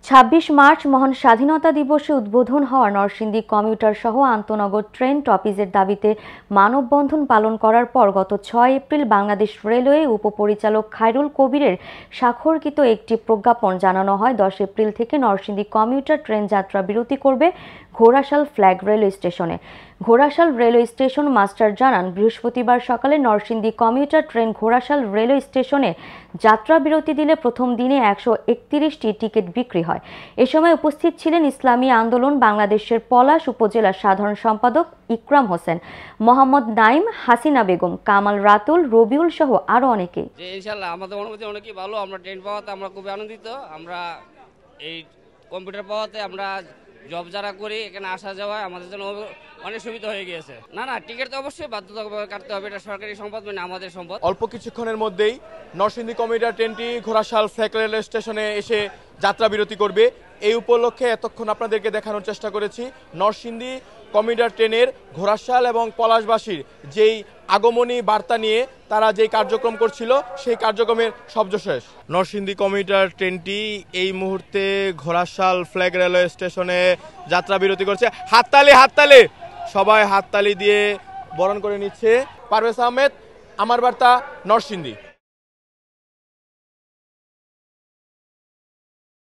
২৬ March মহান স্বাধীনতা দিবসে উদ্বোধন হওয়া নরসিংদী কমিউটার সহ আন্তনগর ট্রেন টপিজের দাবিতে মানববন্ধন পালন করার পর গত ৬ এপ্রিল বাংলাদেশ রেলওয়ে উপপরিচালক খায়রুল কবিরের স্বাক্ষরকৃত একটি প্রজ্ঞাপন জানানো হয় ১০ এপ্রিল থেকে নরসিংদী কমিউটার ট্রেন যাত্রা বিরতি করবে ঘোড়াশাল ফ্ল্যাগ রেলওয়ে স্টেশনে। ঘোড়াশাল রেলওয়ে স্টেশন মাস্টার জানান, বৃহস্পতিবার সকালে Narsingdi commuter train Ghorashal railway স্টেশনে যাত্রা বিরতি দিলে প্রথম দিনে ১৩১টি টিকিট বিক্রি হয়। এ সময় উপস্থিত ছিলেন ইসলামী আন্দোলন বাংলাদেশের পলাশ উপজেলার সাধারণ সম্পাদক ইকরাম হোসেন, মোহাম্মদ নাইম, হাসিনা বেগম, কামাল রাতুল, রবিউল সহ আরো অনেকে। ইনশাআল্লাহ আমাদের অনুভূতি অনেকই ভালো। আমরা ট্রেন পাওয়াতে আমরা খুবই আনন্দিত। আমরা এই কম্পিউটার পাওয়াতে আমরা জব যারা করি এখানে আসা যাওয়া আমাদের জন্য অনেক সুবিধা হয়ে গিয়েছে। না টিকিট তো অবশ্যই বাধ্যতামূলক কাটতে হবে, এটা সরকারি সম্পদ, মানে আমাদের সম্পদ। অল্প কিছুক্ষণের মধ্যেই নরসিংদী কমিউটার ট্রেনটি ঘোড়াশাল ফ্ল্যাগ রেলওয়ে স্টেশনে এসে যাত্রা বিরতি করবে। এই উপলক্ষে এতক্ষণ আপনাদেরকে দেখানোর চেষ্টা করেছি নরসিংদী কমিউটার ট্রেনের ঘোড়াশাল এবং পলাশবাসীর যেই আগমনী বার্তা নিয়ে তারা যেই কার্যক্রম করছিল সেই কার্যক্রমের সবশেষ। নরসিংদী কমিউটার ট্রেনটি এই মুহূর্তে ঘোড়াশাল ফ্ল্যাগ রেলওয়ে স্টেশনে যাত্রা বিরতি করছে। হাততালি সবাই হাততালি দিয়ে বরণ করে নিচ্ছে। পারভেজ আহমেদ, আমার বার্তা, নরসিংদী।